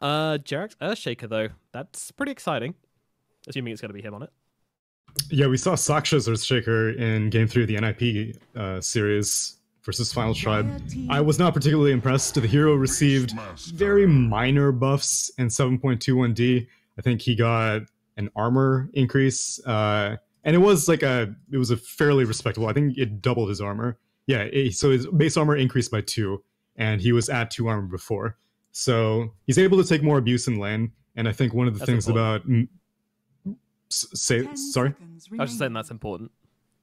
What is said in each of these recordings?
Jarek's Earthshaker, though. That's pretty exciting. Assuming it's going to be him on it. Yeah, we saw Saksha's Earthshaker in Game 3 of the NIP series versus Final Tribe. I was not particularly impressed. The hero received very minor buffs in 7.21D. I think he got an armor increase, and it was a fairly respectable. I think it doubled his armor. Yeah, so his base armor increased by 2, and he was at 2 armor before. So he's able to take more abuse in lane, and I think one of the things important. Sorry? I was just saying that's important.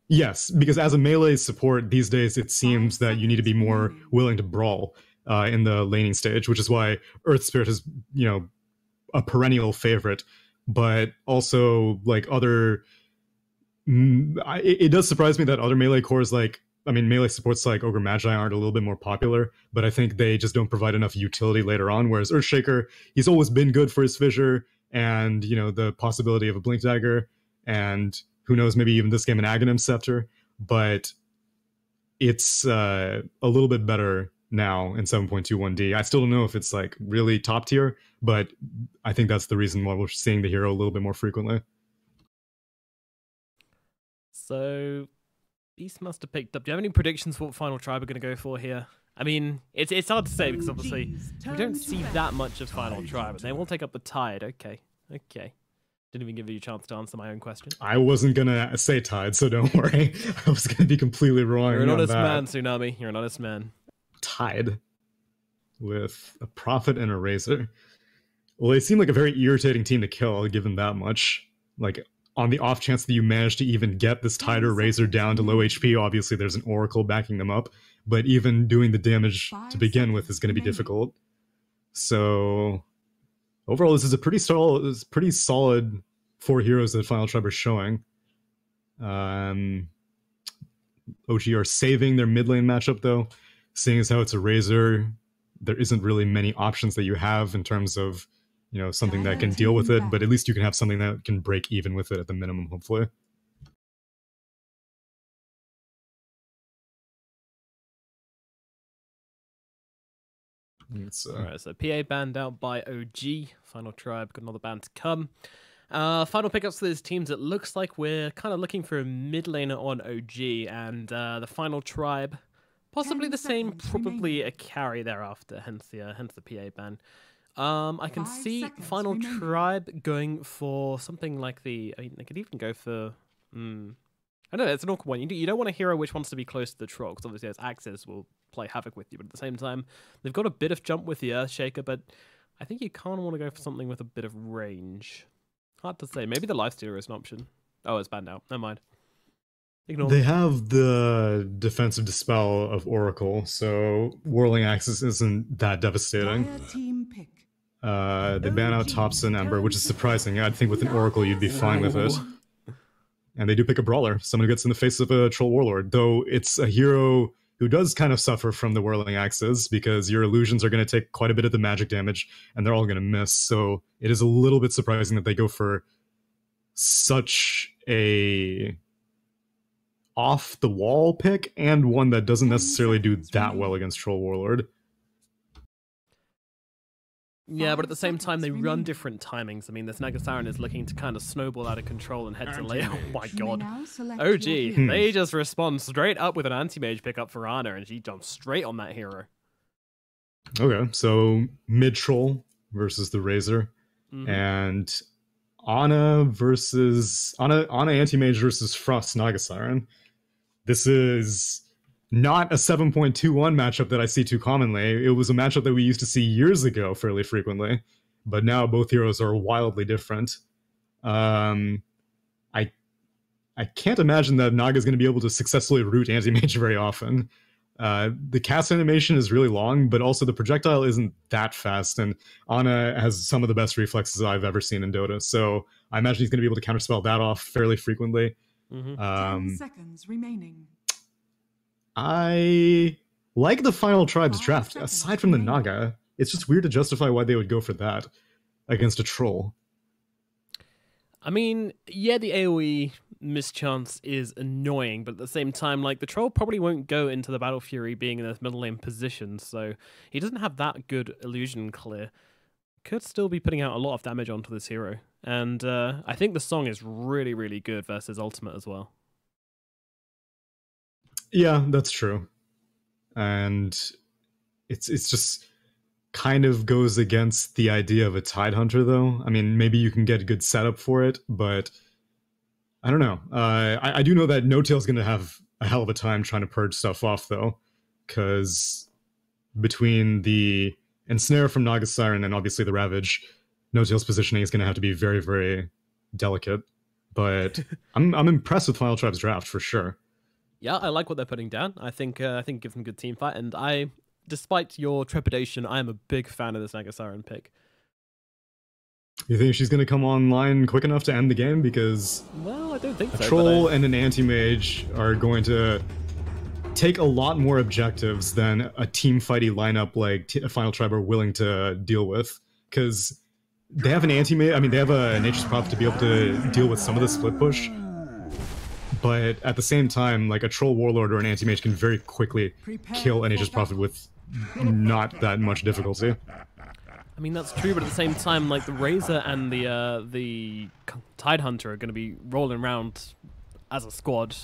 Yes, because as a melee support these days, it seems that you need to be more willing to brawl in the laning stage, which is why Earth Spirit is, a perennial favorite. But also, it does surprise me that other melee cores melee supports like Ogre Magi aren't a little bit more popular, but I think they just don't provide enough utility later on, whereas Earthshaker, he's always been good for his fissure, and the possibility of a Blink Dagger, and who knows, maybe even this game an Aghanim Scepter, but it's a little bit better now in 7.21D. I still don't know if it's really top tier, but I think that's the reason why we're seeing the hero a little bit more frequently. So Beast must have picked up. Do you have any predictions for what Final Tribe are going to go for here? I mean, it's hard to say because obviously we don't see that much of Final Tribe, but they will take up the Tide. Okay. Didn't even give you a chance to answer my own question. I wasn't going to say Tide, so don't worry. I was going to be completely wrong. You're an honest man, Tsunami. You're an honest man. Tide with a Prophet and a Razor. Well, they seem like a very irritating team to kill, I'll give them that much. On the off chance that you manage to even get this Tide or Razor down to low HP, obviously there's an Oracle backing them up, but even doing the damage to begin with is going to be difficult. So overall, this is a pretty solid 4 heroes that Final Tribe are showing. OG are saving their mid lane matchup though, seeing as how it's a Razor. There isn't really many options that you have in terms of something that can deal with it, but at least you can have something that can break even with it at the minimum, hopefully. Alright, so PA banned out by OG. Final Tribe got another ban to come. Final pickups for these teams. It looks like we're kind of looking for a mid laner on OG, and the Final Tribe, possibly the same, probably a carry thereafter, hence the PA ban. I can see Final Tribe going for something like they could even go for... I don't know, it's an awkward one. You don't want a hero which wants to be close to the troll, because obviously its axes will play havoc with you, but at the same time, they've got a bit of jump with the Earthshaker, but I think you kind of want to go for something with a bit of range. Hard to say. Maybe the Lifestealer is an option. Oh, it's banned out. Never mind. Ignore they have the defensive dispel of Oracle, so Whirling Axis isn't that devastating. They ban out Topson Ember, which is surprising. I think with an Oracle you'd be fine with it. And they do pick a Brawler, someone who gets in the face of a Troll Warlord, though it's a hero who does kind of suffer from the Whirling Axes, because your illusions are going to take quite a bit of the magic damage, and they're all going to miss, so it is a little bit surprising that they go for such a off-the-wall pick, and one that doesn't necessarily do that well against Troll Warlord. Yeah, but at the same time, they run different timings. I mean, this Nagasaran is looking to kind of snowball out of control and head to late. Oh my god. OG, they just respond straight up with an anti-mage pickup for Ana, and she jumps straight on that hero. Okay, so mid-troll versus the Razor, and Ana anti-mage versus Frost Nagasaran. This is not a 7.21 matchup that I see too commonly. It was a matchup that we used to see years ago fairly frequently, but now both heroes are wildly different. I can't imagine that Naga's going to be able to successfully root anti-mage very often. The cast animation is really long, but also the projectile isn't that fast, and Ana has some of the best reflexes I've ever seen in Dota, so I imagine he's going to be able to counterspell that off fairly frequently. 10 seconds remaining. I like the Final Tribe's draft. Aside from the Naga, it's just weird to justify why they would go for that against a troll. I mean, yeah, the AoE mischance is annoying, but at the same time, the troll probably won't go into the Battle Fury being in this middle lane position, so he doesn't have that good illusion clear. could still be putting out a lot of damage onto this hero. And I think the song is really, really good versus ultimate as well. Yeah, that's true. And it's just kind of goes against the idea of a Tidehunter, though. I mean, maybe you can get a good setup for it, but I don't know. I do know that No-Tail's going to have a hell of a time trying to purge stuff off, though, because between the Ensnare from Naga Siren and obviously the Ravage, No-Tail's positioning is going to have to be very, very delicate. But I'm impressed with Final Tribe's draft for sure. Yeah, I like what they're putting down. I think it gives them good team fight, and despite your trepidation, I am a big fan of this Naga Siren pick. You think she's going to come online quick enough to end the game? Because well, I don't think so. A troll and an anti-mage are going to take a lot more objectives than a team fighty lineup like Final Tribe are willing to deal with. Because they have an anti-mage, I mean, they have a Nature's Prophet to be able to deal with some of the split push. But at the same time, like a troll warlord or an anti-mage can very quickly kill a Nature's Prophet with not that much difficulty. I mean, that's true, but at the same time, like the Razor and the Tidehunter are going to be rolling around as a squad,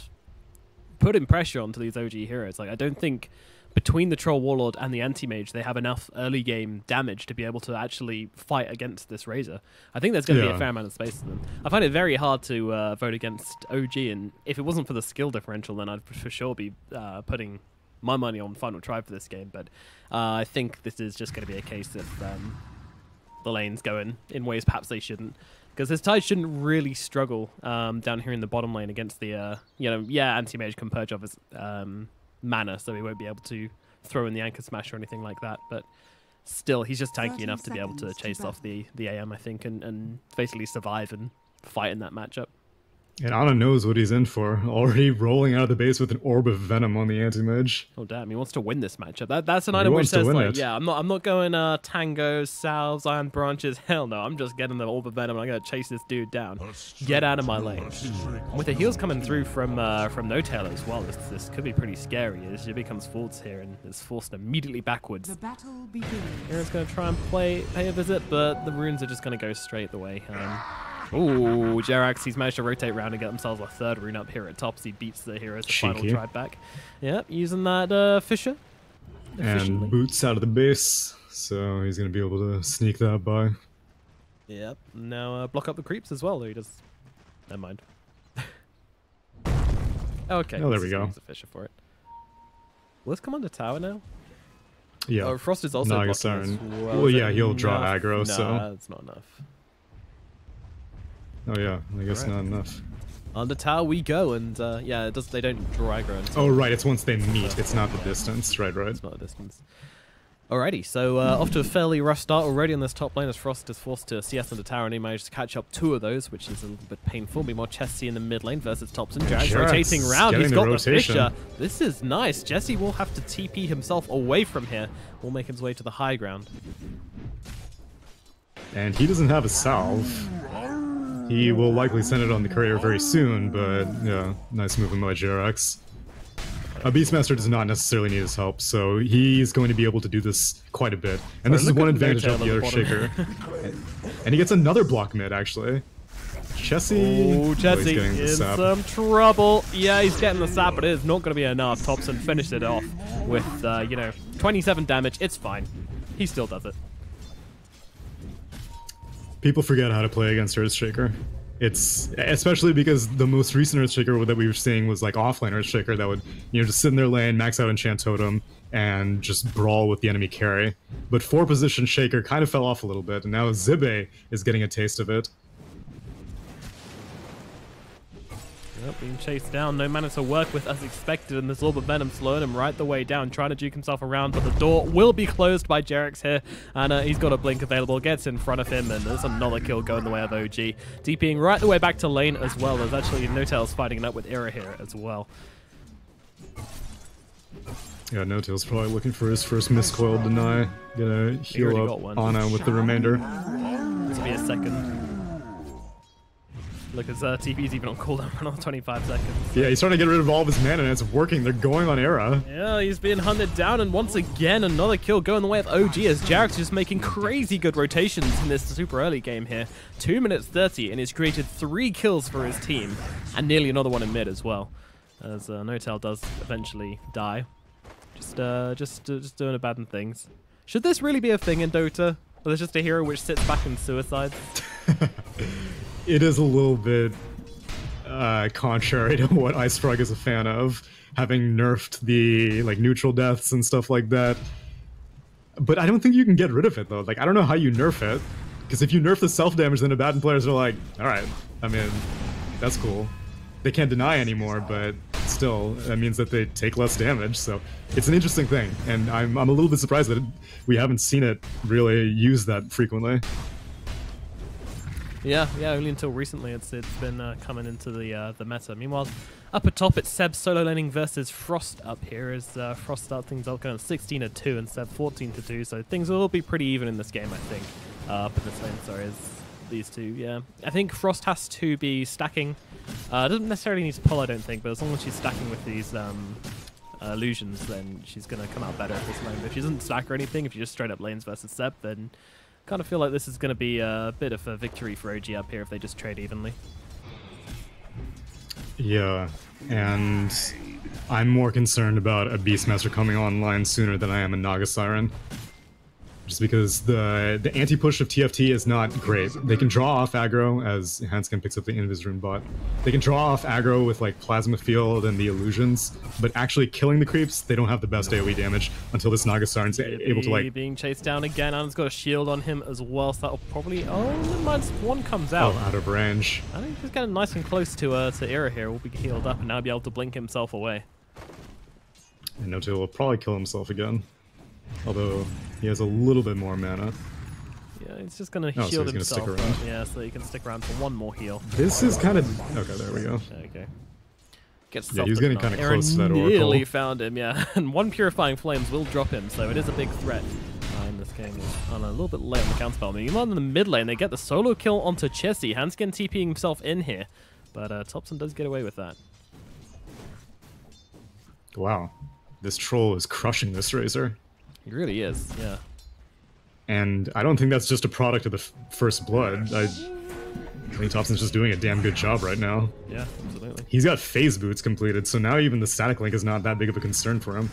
putting pressure onto these OG heroes. Like, I don't think between the Troll Warlord and the Anti-Mage, they have enough early game damage to be able to actually fight against this Razor. I think there's going to be a fair amount of space for them. I find it very hard to vote against OG, and if it wasn't for the skill differential, then I'd for sure be putting my money on Final Tribe for this game. But I think this is just going to be a case of the lanes going in ways perhaps they shouldn't. Because this Tide shouldn't really struggle down here in the bottom lane against the, Anti-Mage can purge off his mana, so he won't be able to throw in the Anchor Smash or anything like that. But still, he's just tanky enough to be able to chase off the AM, I think, and basically survive and fight in that matchup. And Ana knows what he's in for. Already rolling out of the base with an orb of venom on the anti-mage. Oh damn, he wants to win this matchup. That's an item which says like, yeah, I'm not going tango, salves, iron branches. Hell no, I'm just getting the orb of venom and I'm gonna chase this dude down. Get out of my lane. And with the heals coming through from No-Tail as well, this could be pretty scary as she becomes forwards here and is forced immediately backwards. The battle begins. Aaron's gonna try and pay a visit, but the runes are just gonna go straight the way. Ooh, Jerax, he's managed to rotate around and get themselves a third rune up here at top, so he beats the heroes the Final Tribe back. Yep, using that Fisher. And boots out of the base, so he's going to be able to sneak that by. Yep, now block up the creeps as well, though he does... Never mind. Okay, oh, there we go. Use the Fisher for it. Will this come under tower now? Yeah. Oh, Frost is also Naga Siren. Well, yeah, he'll draw aggro, so... Nah, that's not enough. Oh yeah, I guess not enough. Under tower we go, and yeah, they don't draw aggro until... Oh right, it's once they meet, it's not the distance, right. It's not a distance. Alrighty, so off to a fairly rough start already on this top lane as Frost is forced to CS under tower, and he managed to catch up 2 of those, which is a little bit painful. Be more Chessie in the mid lane versus Thompson. Jax rotating around, he's got the Fisher. This is nice. Jesse will have to TP himself away from here. Will make his way to the high ground. And he doesn't have a salve. He will likely send it on the courier very soon, but yeah, nice movement by Jerax. A Beastmaster does not necessarily need his help, so he's going to be able to do this quite a bit. And this is one advantage of the other Shaker. And he gets another block mid, actually. Chessie. Oh, Chessie in some trouble. Yeah, he's getting the sap, but it is not going to be enough. Thompson finished it off with, 27 damage. It's fine. He still does it. People forget how to play against Earthshaker. It's especially because the most recent Earthshaker that we were seeing was like offlane Earthshaker that would, just sit in their lane, max out Enchant Totem, and just brawl with the enemy carry. But 4-position Shaker kind of fell off a little bit, and now Zibe is getting a taste of it. Yep, being chased down, no mana to work with as expected, and this Orb of Venom slowing him right the way down, trying to juke himself around, but the door will be closed by Jerax here, and he's got a blink available, gets in front of him, and there's another kill going the way of OG. DPing right the way back to lane as well, there's actually No-Tail's fighting it up with Ira here as well. Yeah, No-Tail's probably looking for his first miscoil deny, gonna heal up Ana with the remainder. This will be a second. Look, his TP's even on cooldown for another 25 seconds. Yeah, he's trying to get rid of all of his mana, and it's working. They're going on Era. Yeah, he's being hunted down, and once again, another kill going the way of OG as Jarek's just making crazy good rotations in this super early game here. 2 minutes 30, and he's created 3 kills for his team, and nearly another one in mid as well, as Notel does eventually die. Just doing bad things. Should this really be a thing in Dota? Or there's just a hero which sits back and suicides? It is a little bit contrary to what Iceprog is a fan of, having nerfed the like neutral deaths and stuff like that. But I don't think you can get rid of it though. Like, I don't know how you nerf it, because if you nerf the self damage, then Abaddon players are like, all right, I mean, that's cool. They can't deny anymore, but still, that means that they take less damage. So it's an interesting thing, and I'm a little bit surprised that we haven't seen it really used that frequently. Yeah, only until recently it's been coming into the meta. Meanwhile, up atop it's Seb solo laning versus Frost up here as Frost starts things out going 16-2 and Seb 14-2, so things will be pretty even in this game, I think. Up in this lane, sorry, as these two, yeah. I think Frost has to be stacking. Doesn't necessarily need to pull, I don't think, but as long as she's stacking with these illusions, then she's going to come out better at this lane. But if she doesn't stack or anything, if you just straight up lanes versus Seb, then kind of feel like this is going to be a bit of a victory for OG up here if they just trade evenly. Yeah, and I'm more concerned about a Beastmaster coming online sooner than I am a Naga Siren. Just because the anti-push of TFT is not great. They can draw off aggro, as Hanskin picks up the Invis Rune bot. They can draw off aggro with like Plasma Field and the illusions, but actually killing the creeps, they don't have the best AoE damage until this Naga Siren's able to like... being chased down again, Alan's got a shield on him as well, so that'll probably... Oh, never mind, one comes out. Oh, out of range. I think he's getting nice and close to Era here. Will be healed up and now be able to blink himself away. And Notil will probably kill himself again. Although he has a little bit more mana. Yeah, he's just gonna shield himself. Stick around. Yeah, so he can stick around for one more heal. This is kind of... Okay, there we go. Okay. Yeah, he's getting kind of close to that Oracle. Oracle. Found him, yeah. And one Purifying Flames will drop him, so it is a big threat in this game. On a little bit late on the counterspell. Meanwhile, in the mid lane, they get the solo kill onto Chessie. Hanskin TPing himself in here, but Thompson does get away with that. Wow. This troll is crushing this Razor. He really is, yeah. And I don't think that's just a product of the First Blood. I think Thompson's just doing a damn good job right now. Yeah, absolutely. He's got phase boots completed, so now even the static link is not that big of a concern for him.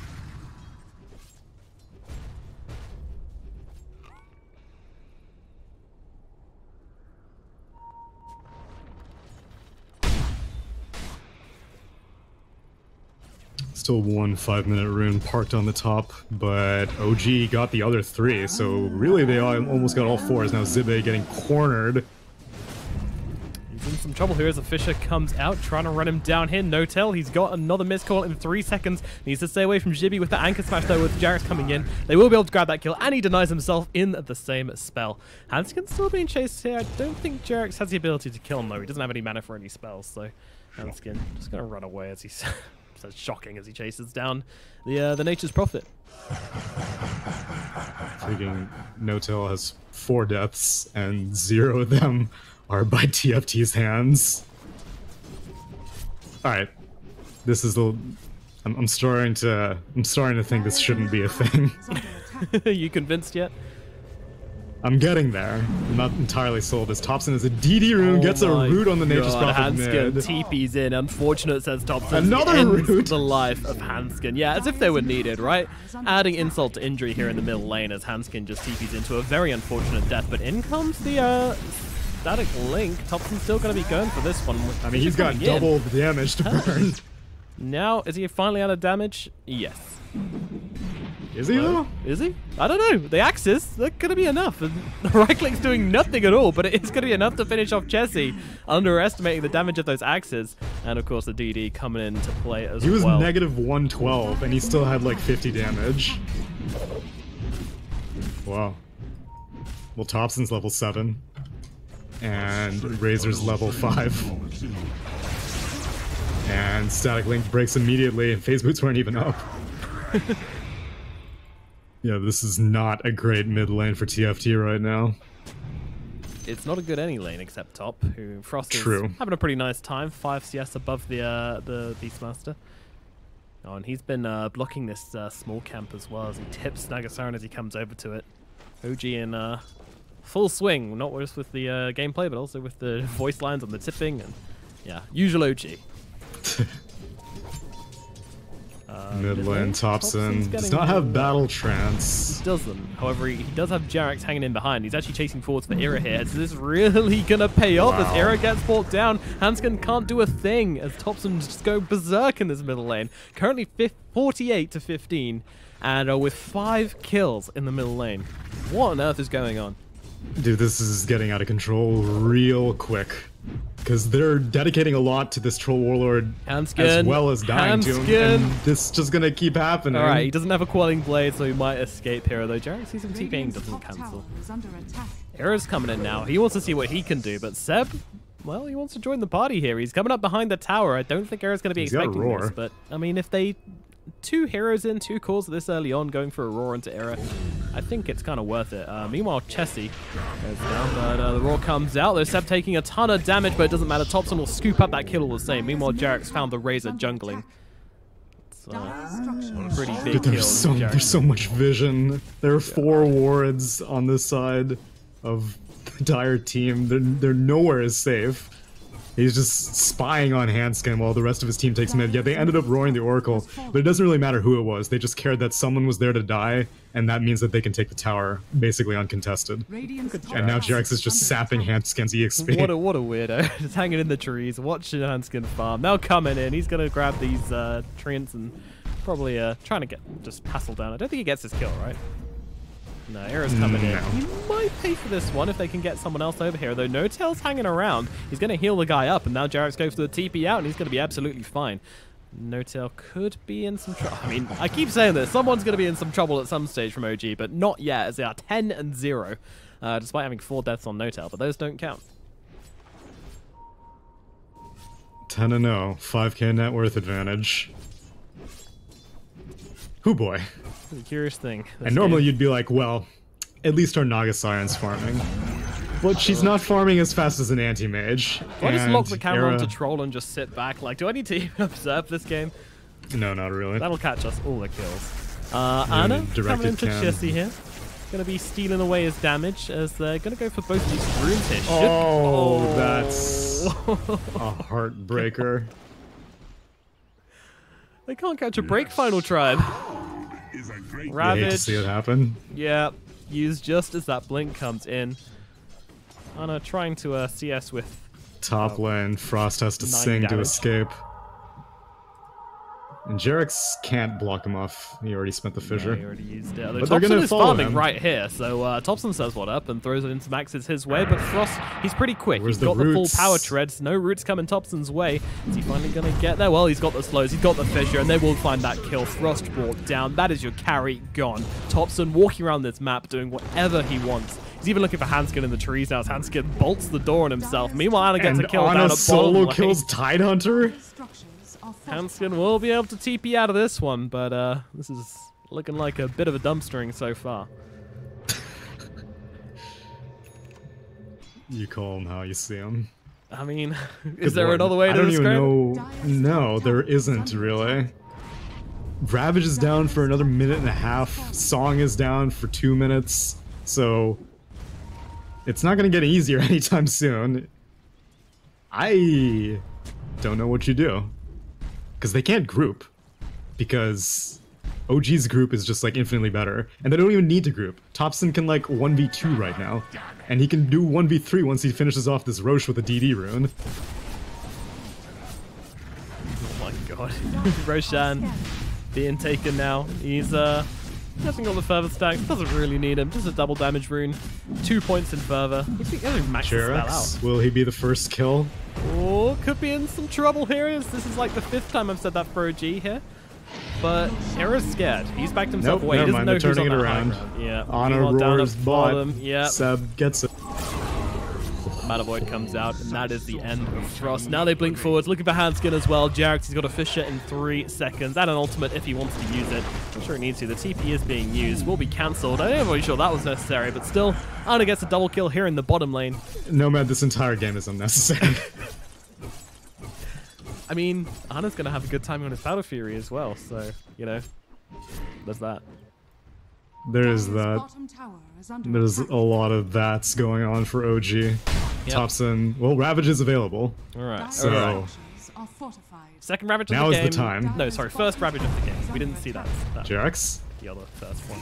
Still one 5-minute rune parked on the top, but OG got the other 3, so really they almost got all 4s. Now Zibe getting cornered. He's in some trouble here as a Fisher comes out, trying to run him down here. Notel, he's got another missed call in 3 seconds. Needs to stay away from Jibby with the anchor smash though, with Jarek's coming in. They will be able to grab that kill, and he denies himself in the same spell. Hanskin's still being chased here. I don't think Jarek's has the ability to kill him though. He doesn't have any mana for any spells, so Hanskin just gonna run away as he's... So shocking as he chases down the Nature's Prophet. Freaking Notel has 4 deaths, and 0 of them are by TFT's hands. All right, this is the. I'm starting to think this shouldn't be a thing. You convinced yet? I'm getting there. I'm not entirely sold. As Thompson is a DD rune, gets a root on the Nature's Prophet mid. TP's in. Unfortunate, says Thompson. Another root. The life of Hanskin. Yeah, as if they were needed, right? Adding insult to injury here in the middle lane as Hanskin just TP's into a very unfortunate death. But in comes the static link. Thompson's still going to be going for this one. I mean, he's got double the damage to burn. Now, is he finally out of damage? Yes. Is he though? Is he? I don't know. The axes, they're going to be enough. And the right click's doing nothing at all, but it is going to be enough to finish off Chessie, underestimating the damage of those axes. And of course the DD coming into play as well. He was negative 112 and he still had like 50 damage. Wow. Well, Thompson's level 7. And Razor's level 5. And Static Link breaks immediately and Phase Boots weren't even up. Yeah, this is not a great mid lane for TFT right now. it's not a good any lane except top, who Frost is True. having a pretty nice time. 5 CS above the Beastmaster. Oh, and he's been blocking this small camp as well as he tips Nagasaran as he comes over to it. OG in full swing, not just with the gameplay, but also with the voice lines and the tipping, and yeah, usual OG. Mid lane, Thompson does not have battle trance. He doesn't. However, he does have Jarax hanging in behind. He's actually chasing forwards for Era here. Is this really going to pay off as Era gets brought down? Hanskin can't do a thing as Thompson just go berserk in this middle lane. Currently 48 to 15 and with 5 kills in the middle lane. What on earth is going on? Dude, this is getting out of control real quick. Because they're dedicating a lot to this Troll Warlord as well as dying to him, and this is just gonna keep happening. Alright, he doesn't have a Quelling Blade, so he might escape here, though Jarek sees him TPing, doesn't cancel. Era's coming in now. He wants to see what he can do, but Seb, well, he wants to join the party here. He's coming up behind the tower. I don't think Era's going to be expecting this, but, I mean, if they... 2 heroes in, 2 calls this early on, going for a roar into Era, I think it's kind of worth it. Meanwhile, Chessie goes down, but the roar comes out. There's Seb taking a ton of damage, but it doesn't matter. Thompson will scoop up that kill all the same. Meanwhile, Jarek's found the Razor jungling. It's pretty big kill. There's so much vision. There are 4 wards on this side of the Dire team. They're nowhere as safe. He's just spying on Hanskin while the rest of his team takes mid. Yeah, they ended up roaring the Oracle, but it doesn't really matter who it was. They just cared that someone was there to die, and that means that they can take the tower basically uncontested. And now Jarex is just sapping Hanskin's EXP. What a weirdo. Just hanging in the trees, watching Hanskin farm. Now coming in, he's going to grab these treants and probably trying to get just Hassel down. I don't think he gets his kill, right? No, Era's coming in. He might pay for this one if they can get someone else over here, though No Tail's hanging around. He's going to heal the guy up, and now Jarex goes for the TP out, and he's going to be absolutely fine. No Tail could be in some trouble. I mean, I keep saying this. Someone's going to be in some trouble at some stage from OG, but not yet, as they are 10-0, despite having 4 deaths on No Tail, but those don't count. 10-0, 5k net worth advantage. Hoo boy. It's a curious thing. And normally you'd be like, well, at least our Nagasiren's farming. But she's not farming as fast as an anti-mage. Do I just lock the camera onto Troll and just sit back? Like, do I need to even observe this game? No, not really. That'll catch us all the kills. Anna coming into Chessie here. Going to be stealing away his damage as they're going to go for both these runes here. Oh, that's a heartbreaker. They can't catch a break, Final Tribe. Ravage. You hate to see it happen. Yeah, used just as that blink comes in. Anna trying to CS with... Top lane, Frost has to sing to escape. And Jarex can't block him off. He already spent the fissure. Yeah, he already used it. Although Thompson is farming right here, so Thompson says what up and throws it into Max's his way, but Frost, he's pretty quick. He's got the full power treads. No roots coming Thompson's way. Is he finally going to get there? Well, he's got the slows, he's got the fissure, and they will find that kill. Frost brought down. That is your carry gone. Thompson walking around this map, doing whatever he wants. He's even looking for Hanskin in the trees now as Hanskin bolts the door on himself. Meanwhile, Anna gets a kill down a solo kills Tidehunter. Hanskin will be able to TP out of this one, but this is looking like a bit of a dumpstering so far. You call him how you see him. I mean, is there another way to describe it? I don't even know. No, there isn't really. Ravage is down for another minute and a half. Song is down for 2 minutes. So it's not going to get easier anytime soon. I don't know what you do. Because they can't group. Because OG's group is just like infinitely better. And they don't even need to group. Thompson can like 1v2 right now. And he can do 1v3 once he finishes off this Roche with a DD rune. Oh my god. Roshan being taken now. He's hasn't got the fervor stack, doesn't really need him. Just a double damage rune. 2 points in fervor. He's going to max the spell out. Will he be the first kill? Oh, could be in some trouble here. This is like the 5th time I've said that for OG here. But Era's scared. He's backed himself away. He doesn't know who's on that high ground. Yeah. Honor roars bottom. Yeah. Seb gets it. Mana Void comes out, and that is the end of Frost. Now they blink forwards, looking for Handskin as well. Jarex, he's got a Fisher in 3 seconds, and an ultimate if he wants to use it. I'm sure he needs to. The TP is being used, will be cancelled. I'm not really sure that was necessary, but still, Ana gets a double kill here in the bottom lane. Nomad, this entire game is unnecessary. I mean, Ana's going to have a good time on his Battle Fury as well, so, you know, there's that. There's that. There's a lot of that's going on for OG. Yep. Thompson, well, Ravage is available. Alright, so second Ravage of now the game. Is the time. No, sorry, first Ravage of the game. We didn't see that. Jarex? The other first one.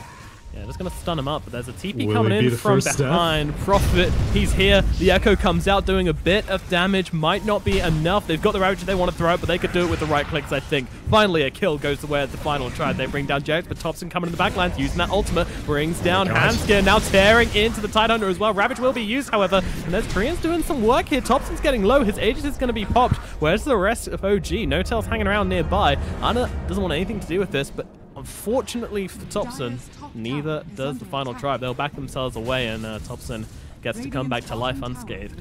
Yeah, just gonna stun him up, but there's a TP Will coming it be in the from first behind. Prophet, he's here. The Echo comes out doing a bit of damage. Might not be enough. They've got the Ravage they want to throw out, but they could do it with the right clicks, I think. Finally, a kill goes the way of the final try. They bring down Jarex, but Thompson coming in the backlines, using that ultimate, brings down Handskin, now tearing into the Tidehunter as well. Ravage will be used, however, and there's Trian's doing some work here. Thompson's getting low. His Aegis is going to be popped. Where's the rest of OG? No Tail's hanging around nearby. Ana doesn't want anything to do with this, but unfortunately for Thompson, neither does the final tribe. They'll back themselves away, and Thompson gets to come back to life unscathed.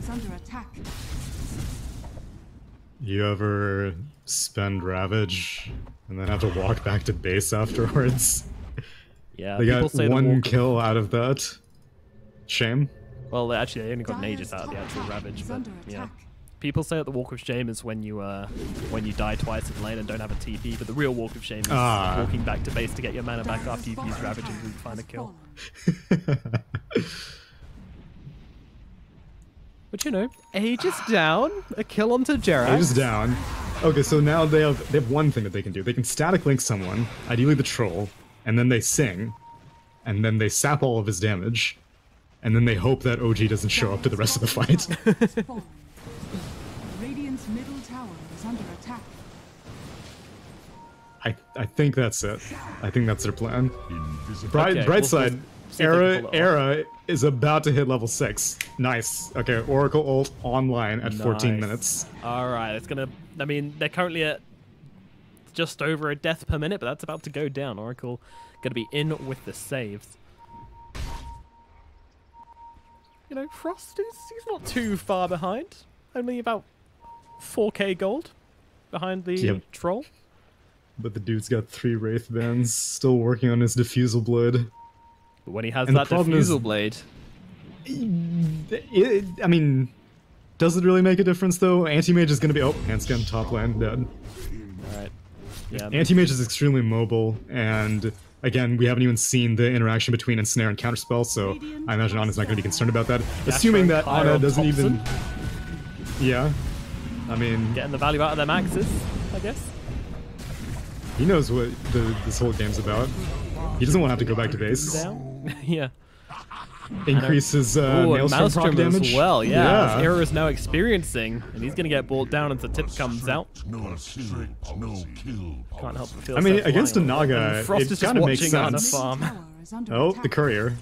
You ever spend Ravage and then have to walk back to base afterwards? Yeah, they got one kill out of that. Shame. Well, actually, they only got an Aegis out of the actual Ravage, but yeah. People say that the Walk of Shame is when you die twice in lane and don't have a TP, but the real Walk of Shame is walking back to base to get your mana back after you've used Ravage and find a kill. But you know, Aegis down, a kill onto Jarex. Aegis down. Okay, so now they have one thing that they can do. They can static link someone, ideally the troll, and then they sing, and then they sap all of his damage, and then they hope that OG doesn't show up to the rest of the fight. Middle tower is under attack. I think that's it. I think that's their plan. Bright side, Era is about to hit level 6. Nice. Okay, Oracle ult online at 14 minutes. Alright, it's gonna... I mean, they're currently at just over a death per minute, but that's about to go down. Oracle gonna be in with the saves. You know, Frost he's not too far behind. Only about 4k gold behind the troll. But the dude's got 3 Wraith Bands, still working on his Diffusal Blade. But when he has that Diffusal Blade... I mean, does it really make a difference though? Anti-Mage is going to be... Oh, Handskin, top lane, dead. Alright. Yeah, Anti-Mage is extremely mobile, and again, we haven't even seen the interaction between Ensnare and Counterspell, so I imagine Ana's not going to be concerned about that. Assuming that Ana doesn't even... Yeah. I mean... Getting the value out of their maxes, I guess. He knows what this whole game's about. He doesn't want to have to go back to base. Yeah. Increases Maelstrom proc damage. As well, yeah. Era is now experiencing, and he's going to get balled down as the tip comes out. Can't help but feel I mean, against a Naga, it kind of makes sense. Farm. Oh, the courier.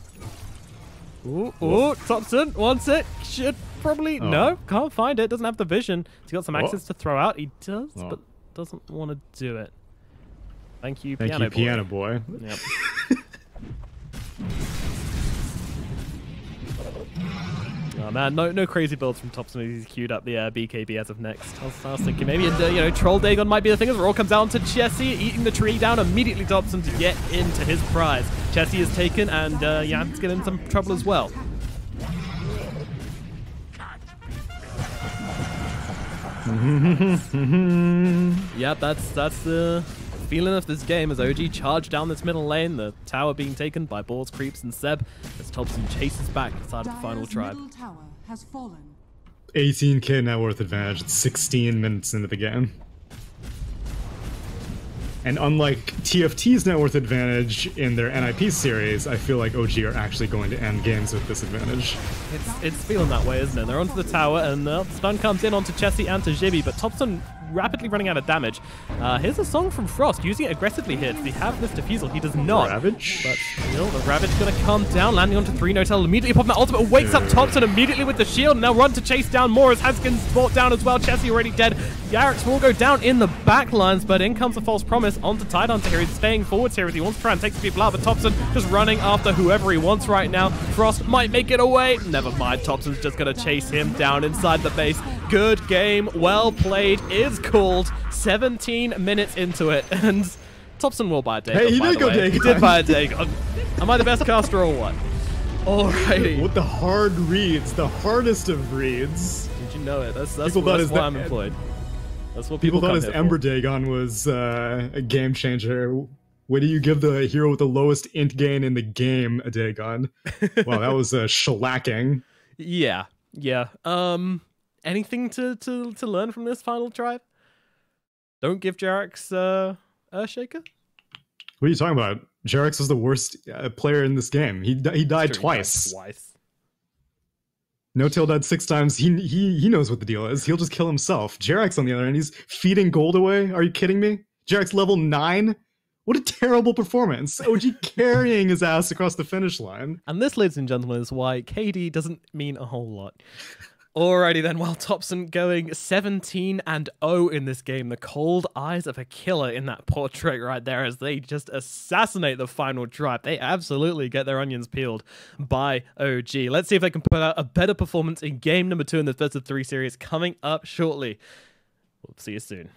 Ooh, Thompson wants it. Should probably... No, can't find it. Doesn't have the vision. He's got some axes to throw out. He does, but doesn't want to do it. Thank you, Piano Boy. Yep. Oh man, no crazy builds from Thompson. He's queued up the BKB as of next. I was thinking maybe Troll Dagon might be the thing as Raw comes out to Chessie, eating the tree down immediately. Thompson to get into his prize. Chessie is taken, and Jan's getting in some trouble as well. Yep, that's the feeling of this game as OG charge down this middle lane, the tower being taken by Balls, Creeps, and Seb as Thompson chases back inside of the final tribe. 18k net worth advantage, it's 16 minutes into the game. And unlike TFT's net worth advantage in their NIP series, I feel like OG are actually going to end games with this advantage. It's feeling that way, isn't it? They're onto the tower, and the stun comes in onto Chessie and to Jibby, but Thompson rapidly running out of damage. Here's a song from Frost, using it aggressively here. Does he have this defusal? He does not. Ravage? But still, the Ravage gonna come down, landing onto 3 No-Tail, immediately popping that ultimate, wakes up Thompson immediately with the shield, now run to chase down more as Haskins brought down as well. Chessie already dead. Yarrick's will go down in the back lines, but in comes a false promise onto Tidehunter here. He's staying forwards here as he wants to try and take some people out, but Thompson just running after whoever he wants right now. Frost might make it away. Never mind, Thompson's just gonna chase him down inside the base. Good game, well played, is called. 17 minutes into it, and Thompson will buy a Dagon. Hey, he did go Dagon. He did buy a Dagon. Am I the best caster or what? Alrighty. With the hard reads, the hardest of reads. Did you know it? That's why I'm employed. That's what people thought his here Ember for. Dagon was a game changer. What do you give the hero with the lowest int gain in the game a Dagon? Wow, that was shellacking. Yeah. Anything to learn from this final tribe? Don't give Jarrex Earthshaker? What are you talking about? Jarrex is the worst player in this game. He died twice. No-Tail died 6 times. He knows what the deal is. He'll just kill himself. Jarrex, on the other hand, he's feeding gold away. Are you kidding me? Jarrex level 9? What a terrible performance. OG carrying his ass across the finish line. And this, ladies and gentlemen, is why KD doesn't mean a whole lot. Alrighty then, well, Thompson going 17-0 in this game. The cold eyes of a killer in that portrait right there as they just assassinate the final tribe. They absolutely get their onions peeled by OG. Let's see if they can put out a better performance in game number 2 in the best of 3 series coming up shortly. We'll see you soon.